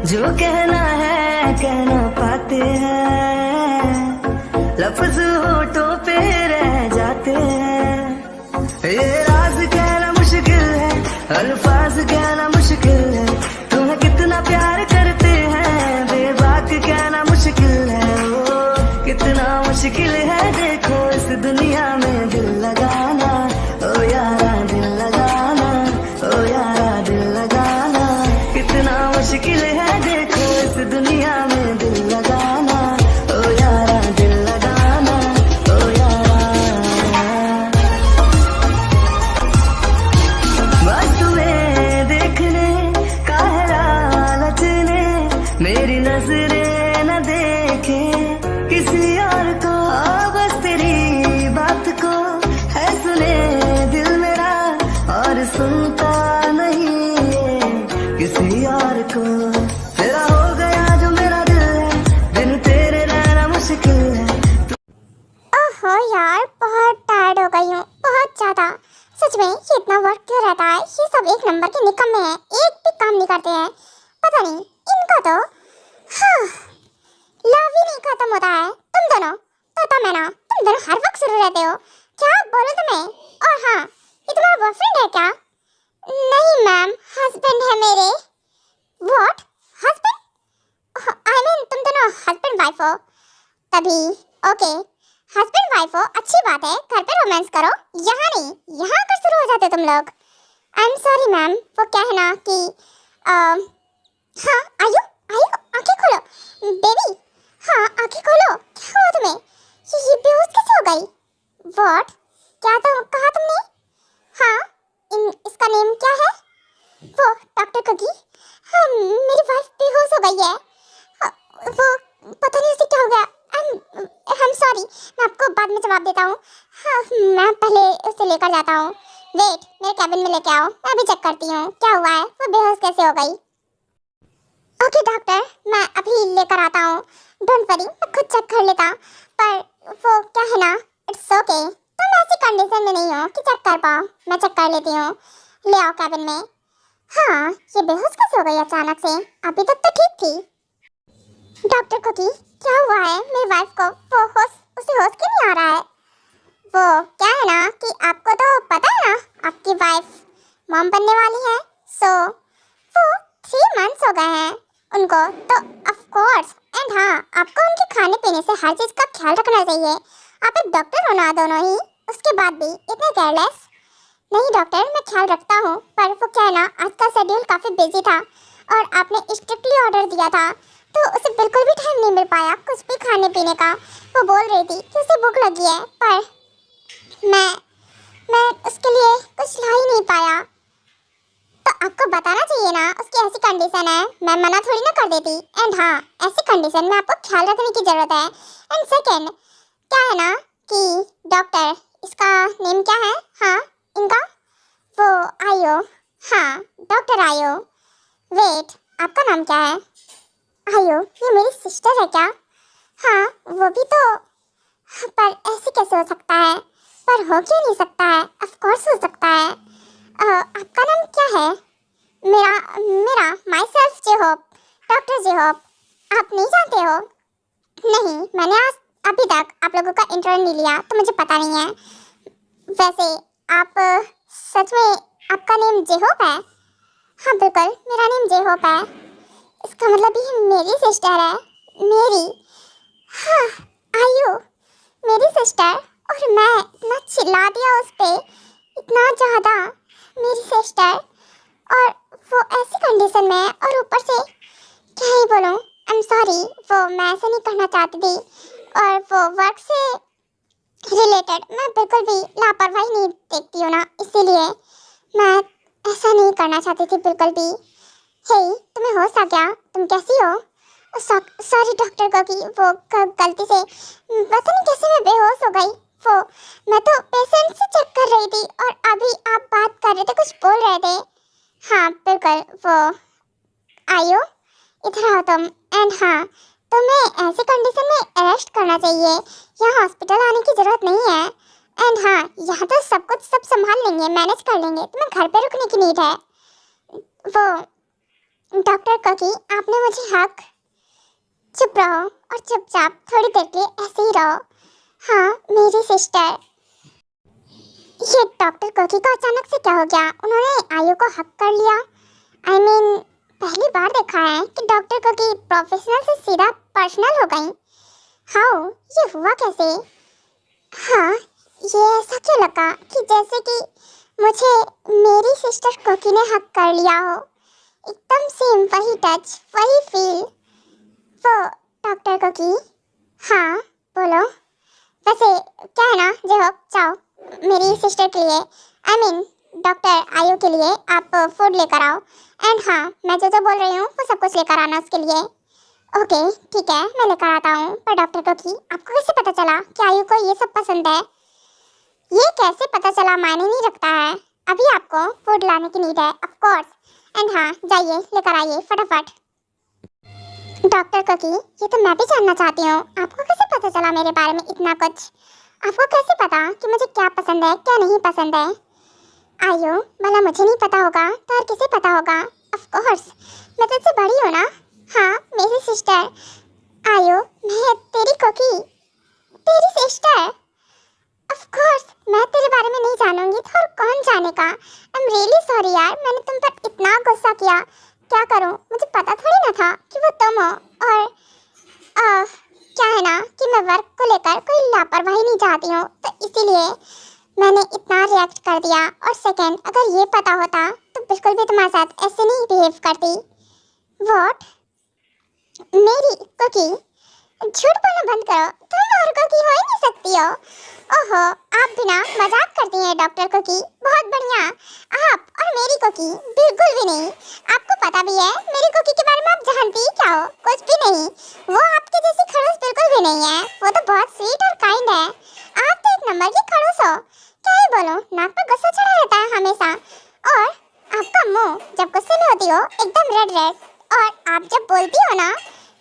जो कहना है कह ना पाते हैं, लफ्ज होठों पे रह जाते हैं। ये राज कहना मुश्किल है, अल्फाज कहना मुश्किल है, तुम्हें कितना प्यार करते हैं बेबाक कहना मुश्किल है। ओ कितना मुश्किल है देखो इस दुनिया में दिल लगाना, ओ यारा दिल लगाना, ओ यारा दिल लगाना। कितना मुश्किल है देखो इस दुनिया में दिल लगाना, ओ यारा दिल लगाना, ओ यारा। बस तुम्हें देखने का है लालच ने, मेरी नजरें न देखे किसी और को। बस तेरी बात को है सुने दिल मेरा, और सुनता नहीं है किसी और को। तेरा हो गया जो मेरा दिल है, बिन तेरे रहना मुश्किल है। ओहो यार, बहुत टायर्ड हो गई हूँ, बहुत ज्यादा। सच में ये इतना वर्क क्यों रहता है? ये सब एक नंबर के निकम्मे हैं, एक भी काम नहीं करते हैं। पता नहीं इनका तो हाँ, लव ही नहीं खत्म होता है। तुम दोनों तोता मैना, तुम दोनों हर वक्त शुरू रहते हो। क्या बोलो तुम्हें? और हाँ, ये तुम्हारा बॉयफ्रेंड है क्या? नहीं मैम, हस्बैंड है मेरे। व्हाट? हस्बैंड? आई मीन तुम दोनों हस्बैंड वाइफ हो तभी। ओके, हस्बैंड वाइफ हो, अच्छी बात है, घर पे रोमांस करो। यहाँ नहीं, यहाँ कर शुरू हो जाते तुम लोग। आई एम सॉरी मैम, वो क्या है ना कि हाँ, आयु आयु आंखें खोलो बेबी। हाँ आंखें खोलो, क्या हुआ तुम्हें? ये बेहोश कैसे हो गई? व्हाट? क्या तो कहा तुमने? हाँ, इसका नेम क्या है? वो डॉक्टर कुकी। हाँ, मेरी वाइफ बेहोश हो गई है। वो पता नहीं उसे क्या हो गया। आई एम सॉरी, मैं आपको बाद में जवाब देता हूँ। हाँ, मैं पहले उसे लेकर जाता हूँ। वेट, मेरे कैबिन में लेके आओ, मैं अभी चेक करती हूँ क्या हुआ है, वो बेहोश कैसे हो गई। ओके डॉक्टर, मैं अभी लेकर आता हूँ। डोंट वरी, मैं खुद चेक कर लेता। पर वो क्या है ना, इट्स ओके, तुम ऐसी कंडीशन में नहीं हो कि चेक कर पाओ। मैं चेक कर लेती हूँ, ले आओ कैबिन में। हाँ, ये बेहोश कैसे हो गई अचानक से? अभी तक तो ठीक थी। डॉक्टर कुकी, क्या हुआ है मेरी वाइफ को? वो उसे होश क्यों नहीं आ रहा है? वो क्या है ना कि आपको तो पता है ना, आपकी वाइफ मॉम बनने वाली है। सो वो 3 मंथ्स हो गए हैं उनको, तो ऑफ कोर्स। एंड हाँ, आपको उनके खाने पीने से हर चीज़ का ख्याल रखना चाहिए। आप एक डॉक्टर हो ना दोनों ही, उसके बाद भी इतने केयरलेस। नहीं डॉक्टर, मैं ख्याल रखता हूँ, पर वो क्या है ना, आज का शेड्यूल काफ़ी बिजी था और आपने स्ट्रिक्टली ऑर्डर दिया था, तो उसे बिल्कुल भी टाइम नहीं मिल पाया कुछ भी खाने पीने का। वो बोल रही थी कि उसे भूख लगी है, पर मैं उसके लिए कुछ ला ही नहीं पाया। तो आपको बताना चाहिए ना, उसकी ऐसी कंडीशन है, मैं मना थोड़ी ना कर देती। एंड हाँ, ऐसी कंडीशन में आपको ख्याल रखने की ज़रूरत है। एंड सेकेंड, क्या है ना कि डॉक्टर, इसका नेम क्या है? हाँ इनका, वो आयो। हाँ डॉक्टर आयो। वेट, आपका नाम क्या है? आयो, ये मेरी सिस्टर है क्या? हाँ वो भी तो, पर ऐसे कैसे हो सकता है? पर हो क्यों नहीं सकता है? ऑफ कोर्स हो सकता है। आपका नाम क्या है? मेरा माई सेल्फ जेहोप, डॉक्टर जेहोप। आप नहीं जानते हो? नहीं, मैंने आज अभी तक आप लोगों का इंटरव्यू नहीं लिया, तो मुझे पता नहीं है। वैसे आप सच में आपका नेम जेहोप है? हाँ बिल्कुल, मेरा नेम जेहोप है। इसका मतलब ये मेरी सिस्टर है। मेरी? हाँ आयु, मेरी सिस्टर। और मैं इतना चिल्ला दिया उस पर, इतना ज़्यादा, मेरी सिस्टर, और वो ऐसी कंडीशन में, और ऊपर से क्या ही बोलूँ। आई एम सॉरी, वो मैं ऐसे नहीं करना चाहती थी, और वो वर्क से रिलेटेड मैं बिल्कुल भी लापरवाही नहीं देखती हूँ ना, इसीलिए मैं ऐसा नहीं करना चाहती थी बिल्कुल भी। हे, तुम्हें होश आ गया? तुम कैसी हो? सॉरी डॉक्टर को कि वो गलती से, पता नहीं कैसे मैं बेहोश हो गई। वो मैं तो पेशेंट से चेक कर रही थी, और अभी आप बात कर रहे थे, कुछ बोल रहे थे। हाँ बिल्कुल, वो आयो, इधर आओ तुम। एंड हाँ, तुम्हें ऐसी कंडीशन में अरेस्ट करना चाहिए, यहाँ हॉस्पिटल आने की ज़रूरत नहीं है। एंड हाँ, यहाँ तो सब कुछ सब संभाल लेंगे, मैनेज कर लेंगे, तुम्हें घर पे रुकने की नीड है। वो डॉक्टर कोकी, आपने मुझे हक। चुप रहो और चुपचाप थोड़ी देर के लिए ऐसे ही रहो। हाँ, मेरी सिस्टर। ये डॉक्टर कोकी को अचानक से क्या हो गया? उन्होंने आयु को हक कर लिया। पहली बार देखा है कि डॉक्टर कोकी प्रोफेशनल से सीधा पर्सनल हो गई। हाउ, ये हुआ कैसे? हाँ, ये ऐसा क्यों लगा कि जैसे कि मुझे मेरी सिस्टर कोकी ने हक कर लिया हो। एकदम सेम, वही टच, वही फील। वो डॉक्टर कोकी। हाँ बोलो। वैसे क्या है ना, जो चाहो मेरी सिस्टर के लिए, डॉक्टर आयु के लिए आप फूड लेकर आओ। एंड हाँ, मैं जो बोल रही हूँ वो सब कुछ लेकर आना उसके लिए। ओके ठीक है, मैं लेकर आता हूँ। पर डॉक्टर कोकी, आपको कैसे पता चला कि आयु को ये सब पसंद है? ये कैसे पता चला मायने नहीं रखता है। अभी आपको फूड लाने की नीड है, ऑफ कोर्स। एंड हाँ, जाइए लेकर आइए फटाफट। डॉक्टर कोकी, ये तो मैं भी जानना चाहती हूँ, आपको कैसे पता चला मेरे बारे में इतना कुछ? आपको कैसे पता कि मुझे क्या पसंद है क्या नहीं पसंद है? आयु, भला मुझे नहीं पता होगा तो और किसे पता होगा? ऑफ कोर्स, मैं तुझसे बड़ी हूँ ना। हाँ, मेरी सिस्टर। आयु, मैं तेरी कोकी, तेरी सिस्टर। ऑफ कोर्स, मैं तेरे बारे में नहीं जानूंगी तो और कौन जानेगा? आई एम रियली सॉरी यार, मैंने तुम पर इतना गुस्सा किया। क्या करूं, मुझे पता थोड़ी ना था कि वो तुम हो। और क्या है ना कि मैं वर्क को लेकर कोई लापरवाही नहीं चाहती हूँ, तो इसीलिए मैंने इतना रिएक्ट कर दिया। और सेकंड, अगर ये पता होता तो बिल्कुल भी तुम्हारे साथ ऐसे नहीं बिहेव करती। व्हाट? मेरी कोकी? झूठ बोलना बंद करो, तुम और कोकी हो ही नहीं सकती हो। ओहो, आप बिना मजाक करती हैं डॉक्टर कोकी, बहुत बढ़िया। आप और मेरी कोकी बिल्कुल भी नहीं। आपको पता भी है मेरी कोकी के बारे में आप जानती ही क्या हो? कुछ भी नहीं। वो आपके जैसी खड़ूस बिल्कुल भी नहीं है, वो तो बहुत स्वीट और काइंड है। आप तो एक नंबर की खड़ूस हो। क्या ही बोलूं, नाक पर गुस्सा चढ़ा रहता है हमेशा। और आपका मुंह जब गुस्से में होती हो एकदम रेड रेड, और आप जब बोलती हो ना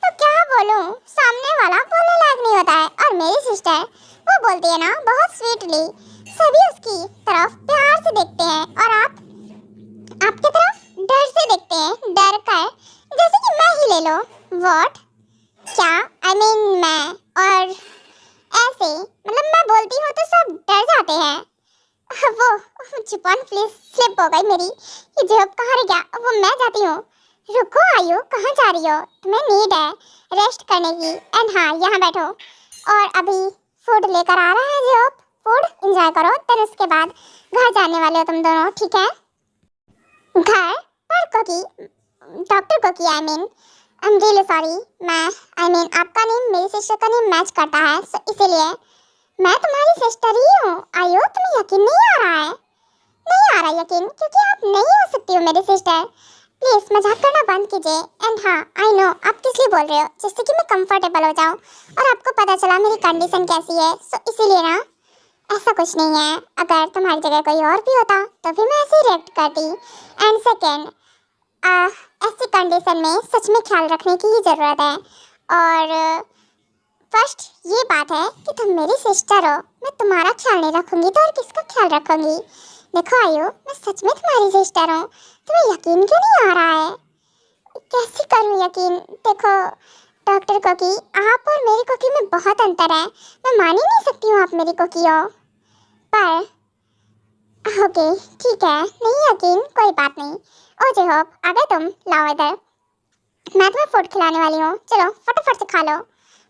तो क्या बोलूं, सामने वाला बोलने लायक नहीं होता है। और मेरी सिस्टर, वो बोलती है ना बहुत स्वीटली, सभी उसकी तरफ प्यार से देखते हैं और आप आपकी तरफ डर से देखते हैं, डर कर, जैसे कि मैं ही ले लो। व्हाट? क्या? मैं और ऐसे, मतलब मैं बोलती हूँ तो सब डर जाते हैं। वो जुबान प्लीज स्लिप हो गई मेरी। ये जॉब कहाँ रह गया? वो मैं जाती हूँ। रुको आयु, कहाँ जा रही हो? तुम्हें नीड है रेस्ट करने की। एंड हाँ, यहाँ बैठो। और अभी फूड लेकर आ रहा है जॉब, फूड एंजॉय करो, फिर उसके बाद घर जाने वाले हो तुम दोनों, ठीक है? घर पर कोकी, डॉक्टर कोकी, आई एम रियली सॉरी। आपका नेम मेरी सिस्टर का नेम मैच करता है, सो इसीलिए मैं तुम्हारी सिस्टर ही हूँ। आयु, तुम्हें यकीन नहीं आ रहा है? नहीं आ रहा यकीन, क्योंकि आप नहीं हो सकती हो मेरी सिस्टर। प्लीज मजाक करना बंद कीजिए। एंड हाँ, आई नो आप किस लिए बोल रहे हो, जिससे कि मैं कंफर्टेबल हो जाऊँ और आपको पता चला मेरी कंडीशन कैसी है, सो इसीलिए ना। ऐसा कुछ नहीं है, अगर तुम्हारी जगह कोई और भी होता तो भी मैं ऐसे ही रिएक्ट करती। एंड सेकेंड, ऐसी कंडीशन में सच में ख्याल रखने की ही ज़रूरत है। और फर्स्ट ये बात है कि तुम मेरी सिस्टर हो, मैं तुम्हारा ख्याल नहीं रखूंगी तो और किसका ख्याल रखूंगी? देखो आयु, मैं सच में तुम्हारी सिस्टर हूँ, तुम्हें यकीन क्यों नहीं आ रहा है? कैसे करूँ यकीन? देखो डॉक्टर कोकी, आप और मेरी कोकी में बहुत अंतर है, मैं मान ही नहीं सकती हूँ आप मेरी कोकी हो। पर ओके ठीक है, नहीं यकीन, कोई बात नहीं। ओ जे होप, आ गए तुम, लाओ इधर, मैं तुम्हें फूड खिलाने वाली हूँ, चलो फटाफट से खा लो।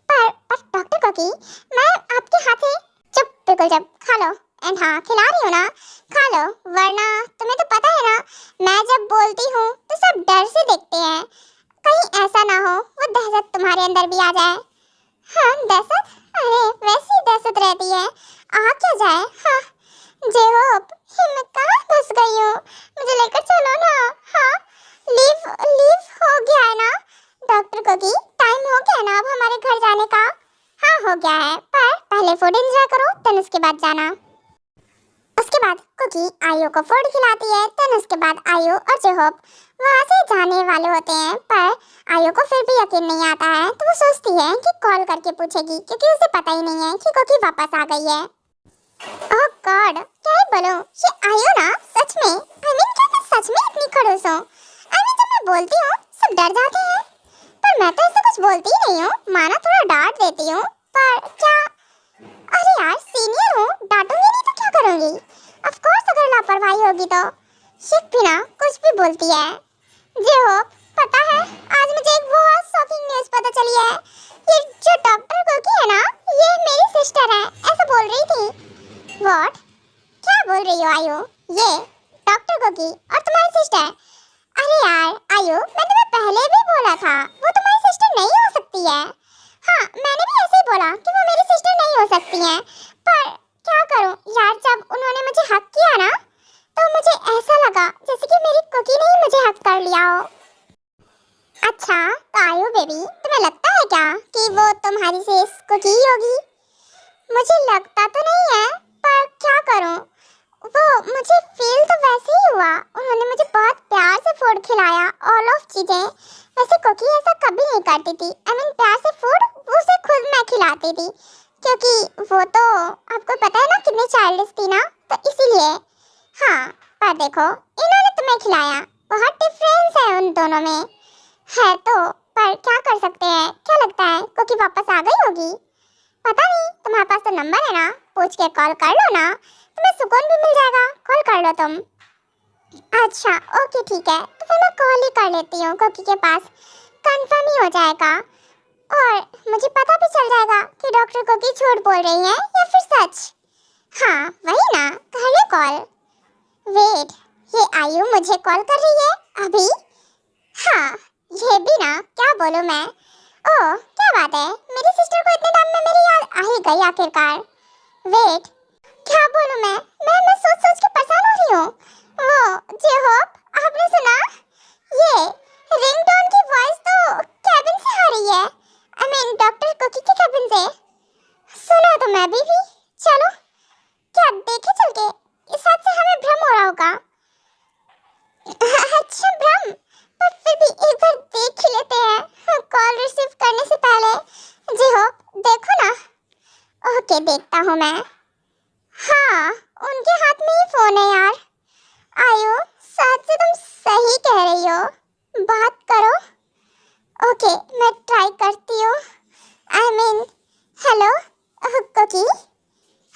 पर डॉक्टर कोकी, मैं आपके हाथ से, चुप बिल्कुल, जब खा लो। एंड हाँ, खिला रही हूँ ना, खा लो, वरना तुम्हें तो पता है ना, मैं जब बोलती हूँ तो सब डर से देखते हैं, कहीं ऐसा ना हो वो दहशत तुम्हारे अंदर भी आ जाए। हाँ दहशत? अरे वैसी दहशत रहती है, आ क्या जाए। हाँ जे होप, मैं कहाँ फंस गई हूँ, मुझे लेकर चलो ना। हाँ, लीव हो गया है ना डॉक्टर कोकी, टाइम हो गया ना अब हमारे घर जाने का? हाँ हो गया है, पर पहले फूड एंजॉय करो, फिर उसके बाद जाना। उसके बाद कोकी आयु को फूड खिलाती है, फिर उसके बाद आयु और जेहोप वहाँ से जाने वाले होते हैं। पर आयु को फिर भी यकीन नहीं आता है, तो वो सोचती है कि कॉल करके पूछेगी, क्योंकि उसे पता ही नहीं है कि कोकी वापस आ गई है। ओह गॉड, क्या ही बोलूं, ये आयु ना सच में, क्या मैं सच में इतनी खड़ूस हूँ? जब मैं बोलती हूँ सब डर जाते हैं, पर मैं तो ऐसा कुछ बोलती ही नहीं हूँ। माना थोड़ा डांट देती हूँ, पर क्या, अरे यार सीनियर हूँ, डांटूंगी नहीं तो क्या करूँगी। ऑफ कोर्स अगर लापरवाही होगी तो शिक भी ना कुछ भी बोलती है। जी हो, पता है आज मुझे एक बहुत शॉकिंग न्यूज़ पता चली है। ये जो डॉक्टर कोकी है ना, ये मेरी सिस्टर है, ऐसा बोल रही थी। व्हाट? क्या बोल रही हो आयु? ये डॉक्टर कोकी और तुम्हारी सिस्टर? अरे यार आयु, मैंने तुम्हें पहले भी बोला था वो तुम्हारी सिस्टर नहीं हो सकती है। हाँ, मैंने भी ऐसे ही बोला कि वो मेरी सिस्टर नहीं हो सकती है, पर क्या करूं यार, जब उन्होंने मुझे हक किया ना तो मुझे ऐसा लगा जैसे कि मेरी कुकी ने ही मुझे हक कर लिया हो। अच्छा तो आयु बेबी, तुम्हें लगता है क्या कि वो तुम्हारी सेस कुकी होगी? मुझे लगता तो नहीं है, पर क्या करूं, वो मुझे फील तो वैसे ही हुआ। उन्होंने मुझे बहुत प्यार से फूड खिलाया, ऑल ऑफ चीजें। वैसे कुकी ऐसा कभी नहीं करती थी। आई मीन प्यार से फूड उसे खुद मैं खिलाती थी, क्योंकि वो तो आपको पता है ना कितनी चाइल्डिश थी ना, तो इसीलिए। हाँ, पर देखो इन्होंने तुम्हें खिलाया, बहुत डिफरेंस है उन दोनों में है तो। पर क्या कर सकते हैं, क्या लगता है कुकी वापस आ गई होगी? पता नहीं, तुम्हारे पास तो नंबर है ना, पूछ के कॉल कर लो ना, तुम्हें सुकून भी मिल जाएगा। कॉल कर लो तुम। अच्छा ओके ठीक है, तो फिर मैं कॉल ही कर लेती हूँ कुकी के पास, कंफर्म ही हो जाएगा और मुझे पता भी चल जाएगा कि डॉक्टर कुकी झूठ बोल रही है या फिर सच। हाँ वही ना, कर ले कॉल। वेट, ये आयु मुझे कॉल कर रही है अभी? हाँ, ये भी ना, क्या बोलूं मैं। ओह क्या बात है, मेरी सिस्टर को इतने टाइम में मेरी याद आ ही गई आखिरकार। वेट, क्या बोलूं मैं सोच सोच के परेशान हो रही हूँ। वो जे होप, आपने सुना? ये रिंगटोन की वॉइस तो कैबिन से आ रही है। आई मीन डॉक्टर कुकी के कैबिन से। सुना तो मैं भी। चलो क्या देखे चल के, इस बात से हमें भ्रम हो रहा होगा। अच्छा भ्रम, पर फिर भी एक बार देख ही लेते हैं कॉल रिसीव करने से पहले। जी हो, देखो ना। ओके देखता हूँ मैं। हाँ, उनके हाथ में ही फोन है यार। आयु सच से तुम सही कह रही हो, बात करो। ओके मैं ट्राई करती हूँ। I mean hello Cookie.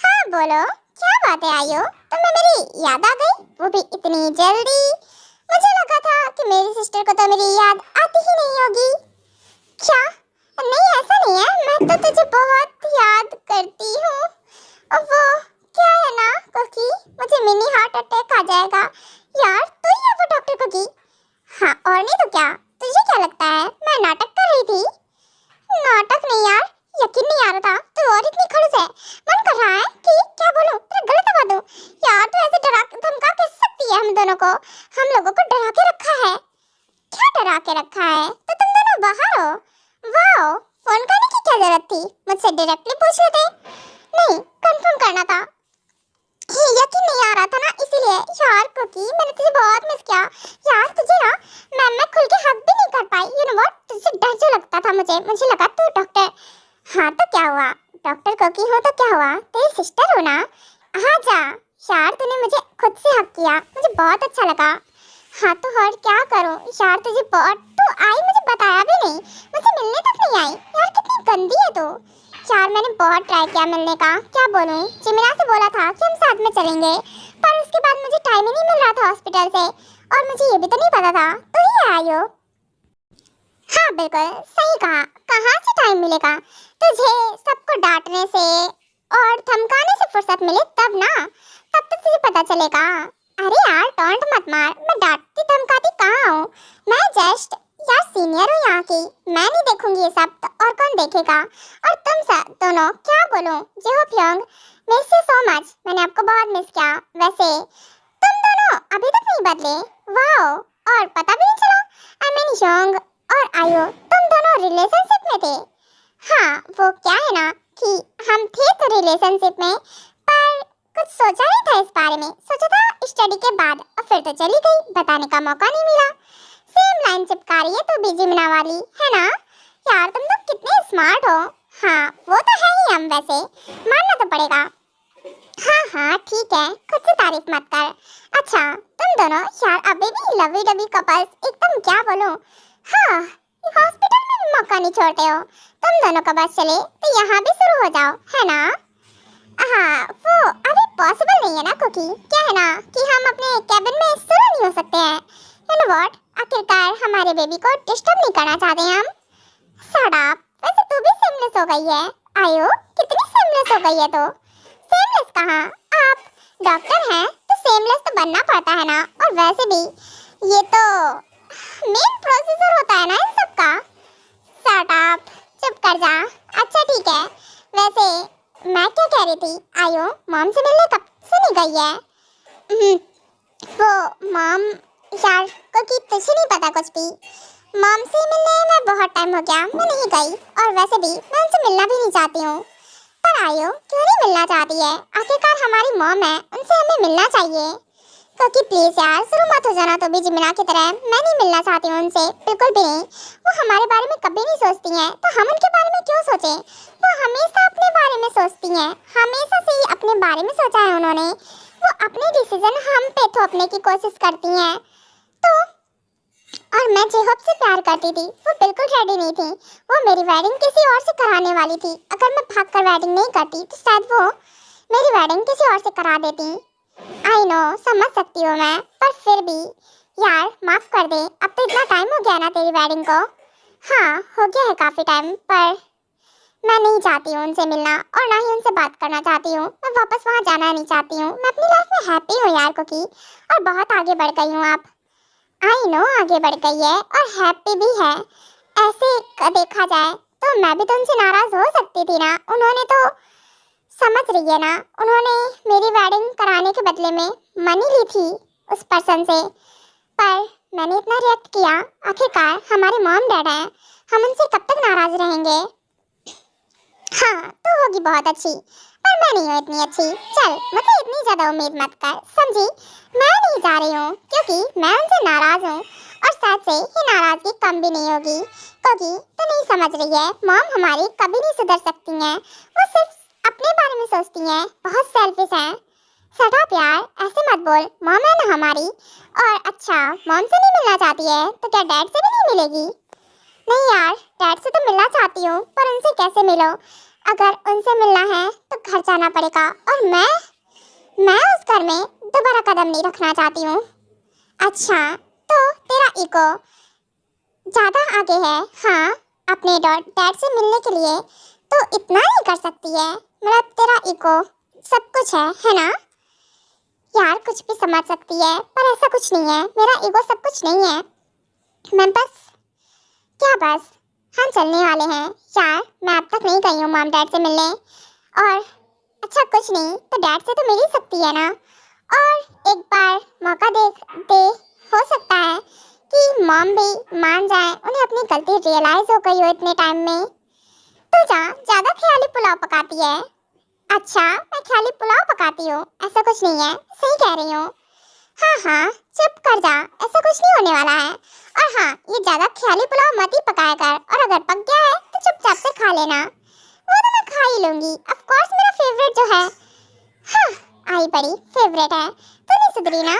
हाँ बोलो, क्या बात है आयु, तुम्हें मेरी याद आ गई, वो भी इतनी जल्दी? मुझे लगा था कि मेरी सिस्टर को तो मेरी याद आती ही नहीं होगी। क्या? नहीं ऐसा नहीं है, मैं तो तुझे बहुत याद करती हूँ। वो क्या है ना कुकी, मुझे मिनी हार्ट अटैक आ जाएगा यार। तू ही है वो डॉक्टर कुकी? हाँ और नहीं तो क्या, तुझे क्या लगता है मैं नाटक कर रही थी? नाटक नहीं यार, यकीन नहीं आ रहा था, तू और इतनी खड़ूस है। मन कर रहा है कि क्या बोलूं, तेरा गला दबा दूं। यार तू ऐसे डरा धमका कैसे सकती है हम दोनों को? हम लोगों को डरा के रखा है। क्या डरा के रखा है? तो तुम दोनों बाहर हो। वाओ, फोन करने की क्या जरूरत थी, मुझसे डायरेक्टली पूछ लेते। नहीं, कंफर्म करना था, यकीन नहीं आ रहा था ना, इसीलिए। यार कुकी मैंने तुझे बहुत मिस किया यार। तुझे ना मैं खुल के हक भी नहीं कर पाई। यू नो व्हाट, तुझसे डर जो लगता था मुझे लगा तू डॉक्टर। हाँ तो क्या हुआ, डॉक्टर कुकी हो तो क्या हुआ, तेरी सिस्टर हो ना। हाँ जा यार, तूने मुझे खुद से हक किया, मुझे बहुत अच्छा लगा। हाँ तो और क्या करूं यार, तुझे बहुत, तू आई मुझे बताया भी नहीं, मुझे मिलने तक नहीं आई यार, कितनी गंदी है तू। यार मैंने बहुत ट्राई किया मिलने का, क्या बोलूं। जिमिना से बोला था कि हम साथ में चलेंगे, पर उसके बाद मुझे टाइम ही नहीं मिल रहा था हॉस्पिटल से, और मुझे ये भी तो नहीं पता था तू ही आयो। हाँ बिल्कुल सही कहा, कहाँ से टाइम मिलेगा तुझे सबको डांटने से और धमकाने से फुर्सत मिले तब ना, तब तक तुझे पता चलेगा। अरे यार टॉन्ट मत मार, मैं डांटती धमकाती कहाँ हूँ, मैं जस्ट यार सीनियर हूँ यहाँ की, मैं नहीं देखूंगी ये सब तो और कौन देखेगा। और तुम सब दोनों क्या बोलूं, जेहो प्योंग मिस यू सो मच, मैंने आपको बहुत मिस किया। वैसे तुम दोनों अभी तक नहीं बदले, वाओ, और पता भी नहीं चला। आई मीन योंग और आयु तुम दोनों रिलेशनशिप में थे। हाँ वो क्या है ना कि हम थे तो रिलेशनशिप में, पर कुछ सोचा नहीं था इस बारे में, सोचा था स्टडी के बाद, और फिर तो चली गई, बताने का मौका नहीं मिला। सेम लाइन चिपका रही है तो बीजी मिना वाली है ना। यार तुम तो कितने स्मार्ट हो। हाँ वो तो है ही, हम वैसे मानना तो पड़ेगा। हाँ हाँ ठीक है, खुद से तारीफ मत कर। अच्छा तुम दोनों यार अभी भी लवी डबी कपल्स, एकदम क्या बोलूं, हाँ, हॉस्पिटल में भी मौका नहीं छोड़ते हो। तुम दोनों का बस चले तो यहाँ भी शुरू हो जाओ, है ना? हाँ, वो अभी पॉसिबल नहीं है ना कुकी। क्या है ना कि हम अपने कैबिन में शुरू नहीं हो सकते हैं। यू नो व्हाट, आखिरकार हमारे बेबी को डिस्टर्ब नहीं करना चाहते हम। Shut up. वैसे तू भी सेमलेस हो गई है। आयो, कितनी सेमलेस हो गई है तो। सेमलेस कहाँ? आप डॉक्टर हैं तो सेमलेस तो बनना पड़ता है ना। और वैसे भी ये तो मेन प्रोसीजर होता है ना इन सब का। शट अप, चुप कर जा। अच्छा ठीक है, वैसे मैं क्या कह रही थी, आयो मॉम से मिलने कब से नहीं गई है? वो मॉम यार, क्योंकि तुझे नहीं पता कुछ भी। मॉम से मिलने में बहुत टाइम हो गया, मैं नहीं गई। और वैसे भी मैं उनसे मिलना भी नहीं चाहती हूँ। पर आयो क्यों नहीं मिलना चाहती है? आखिरकार हमारी मॉम है, उनसे हमें मिलना चाहिए। क्योंकि प्लीज यार शुरू मत हो जाना तो भी जिमिना की तरह। मैं नहीं मिलना चाहती हूँ उनसे, बिल्कुल भी नहीं। वो हमारे बारे में कभी नहीं सोचती हैं, तो हम उनके बारे में क्यों सोचें? वो हमेशा अपने बारे में सोचती हैं, हमेशा से ही अपने बारे में सोचा है उन्होंने। वो अपने डिसीजन हम पे थोपने की कोशिश करती हैं। तो और मैं जेहोब से प्यार करती थी, वो बिल्कुल रेडी नहीं थी। वो मेरी वेडिंग किसी और से कराने वाली थी। अगर मैं भागकर वेडिंग नहीं करती तो शायद वो मेरी वेडिंग किसी और से करा देती। आई नो, समझ सकती हूँ मैं, पर फिर भी यार माफ कर दे। अब तो इतना टाइम हो गया ना तेरी वेडिंग को। हाँ हो गया है काफी टाइम, पर मैं नहीं चाहती हूँ उनसे मिलना और ना ही उनसे बात करना चाहती हूँ। मैं वापस वहाँ जाना नहीं चाहती हूँ। मैं अपनी लाइफ में हैप्पी हूँ यार कुकी, और बहुत आगे बढ़ गई हूँ। आप आई नो आगे बढ़ गई है और हैप्पी भी है। ऐसे देखा जाए तो मैं भी तो उनसे नाराज हो सकती थी ना। उन्होंने तो, समझ रही है ना, उन्होंने मेरी वेडिंग कराने के बदले में मनी ली थी उस पर्सन से। पर मैंने इतना रिएक्ट किया। आखिरकार हमारे मॉम डैड हैं, हम उनसे कब तक नाराज रहेंगे? हाँ तो होगी बहुत अच्छी, पर मैं नहीं हूँ इतनी अच्छी। चल मुझे इतनी ज्यादा उम्मीद मत कर, समझी? मैं नहीं जा रही हूँ क्योंकि मैं उनसे नाराज हूँ, और शायद से ये नाराजगी कम भी नहीं होगी। क्योंकि तो नहीं समझ रही है, मॉम हमारी कभी नहीं सुधर सकती हैं। वो सिर्फ अपने बारे में सोचती हैं, बहुत सेल्फिश हैं। शट अप यार, ऐसे मत बोल। मॉम है ना हमारी। और अच्छा, मॉम से नहीं मिलना चाहती है तो क्या डैड से भी नहीं मिलेगी? नहीं यार, डैड से तो मिलना चाहती हूँ, पर उनसे कैसे मिलो? अगर उनसे मिलना है तो घर जाना पड़ेगा, और मैं उस घर में दोबारा कदम नहीं रखना चाहती हूँ। अच्छा तो तेरा ईगो ज्यादा आगे है। हाँ, अपने डैड से मिलने के लिए तो इतना नहीं कर सकती है। मतलब तेरा ईगो सब कुछ है ना? यार कुछ भी समझ सकती है, पर ऐसा कुछ नहीं है। मेरा ईगो सब कुछ नहीं है। मैं बस, क्या बस, हम चलने वाले हैं यार। मैं अब तक नहीं गई हूँ मॉम डैड से मिलने। और अच्छा कुछ नहीं तो डैड से तो मिल ही सकती है ना। और एक बार मौका दे हो सकता है कि मॉम भी मान जाए, उन्हें अपनी गलती रियलाइज हो गई हो इतने टाइम में। तो ज्यादा ख्याली पुलाव पकाती है। अच्छा मैं ख्याली पुलाव पकाती हूँ, ऐसा कुछ नहीं है, सही कह रही हूँ। हाँ हाँ चुप कर जा, ऐसा कुछ नहीं होने वाला है। और हाँ, ये ज्यादा ख्याली पुलाव मत ही पकाया कर, और अगर पक गया है तो चुपचाप से खा लेना। वो तो मैं खा ही लूंगी, ऑफ कोर्स मेरा फेवरेट जो है। हाँ आई बड़ी फेवरेट है। तो नहीं सुधरी ना?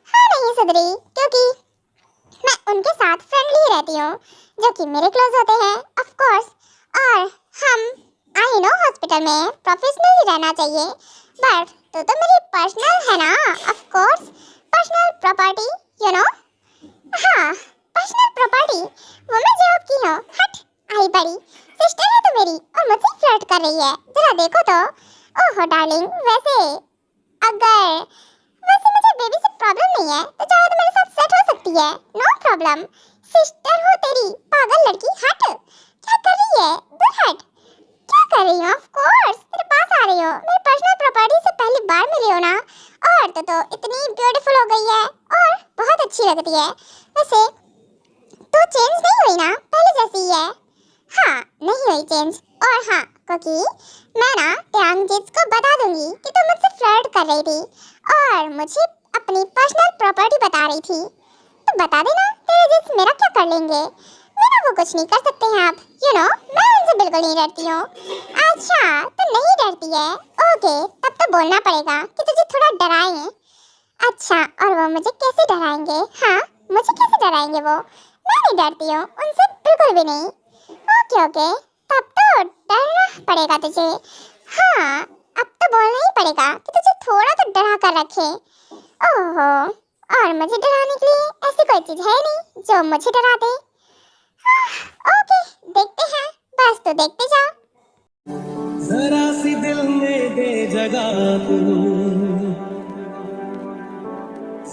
हाँ नहीं सुधरी, क्योंकि मैं उनके साथ फ्रेंडली रहती हूँ, जो कि मेरे क्लोज होते हैं ऑफ कोर्स। और हम आई नो हॉस्पिटल में प्रोफेशनल ही रहना चाहिए, बट तो मेरी पर्सनल है ना, of course personal property, you know. हाँ पर्सनल प्रॉपर्टी, वो मैं जॉब की हूँ। हट, आई बड़ी सिस्टर है तो मेरी, और मुझसे फ्लर्ट कर रही है। जरा देखो तो। ओहो डार्लिंग, वैसे मुझे बेबी से प्रॉब्लम नहीं है, तो चाहे तो मेरे साथ सेट हो सकती है, नो प्रॉब्लम। सिस्टर हो तेरी, पागल लड़की। हट, क्या कर रही है? दूर हट। क्या कर रही हो? ऑफ कोर्स तेरे पास आ रही हो, मेरी पर्सनल प्रॉपर्टी से पहली बार मिली हो ना। और तो इतनी ब्यूटीफुल हो गई है और बहुत अच्छी लगती है। वैसे तो चेंज नहीं हुई ना, पहले जैसी ही है। हाँ नहीं हुई चेंज। और हाँ क्योंकि मैं ना ट्यांगजित को बता दूंगी कि तुम मुझसे फ्लर्ट कर रही थी और मुझे अपनी पर्सनल प्रॉपर्टी बता रही थी। तो बता देना, तेरे जिस मेरा क्या कर लेंगे? मेरा वो कुछ नहीं कर सकते हैं आप, यू नो। मैं उनसे बिल्कुल नहीं डरती हूँ। अच्छा तो नहीं डरती है, ओके, तब तो बोलना पड़ेगा कि तुझे थोड़ा डराएं। अच्छा और वो मुझे कैसे डराएंगे? हाँ मुझे कैसे डराएंगे वो? मैं नहीं डरती हूँ उनसे, बिल्कुल भी नहीं। ओके ओके, तब तो डरना पड़ेगा तुझे। हाँ, अब तो बोलना ही पड़ेगा कि तुझे थोड़ा तो डरा कर रखे। ओहो, और मुझे डराने के लिए ऐसी कोई चीज है नहीं जो मुझे डरा दे। ओके, देखते हैं, बस तो देखते जाओ। जरा सी दिल में दे जगह तू,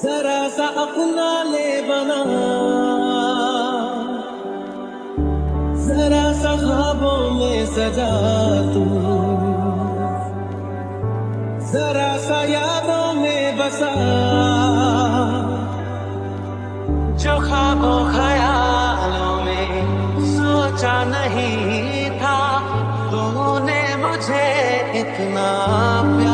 जरा सा अपना ले बना, जरा सा ख्वाबों में सजा तू, जरा सा यादों में बसा, जो ख्वाबों ख्यालों में सोचा नहीं था, तूने मुझे इतना प्यार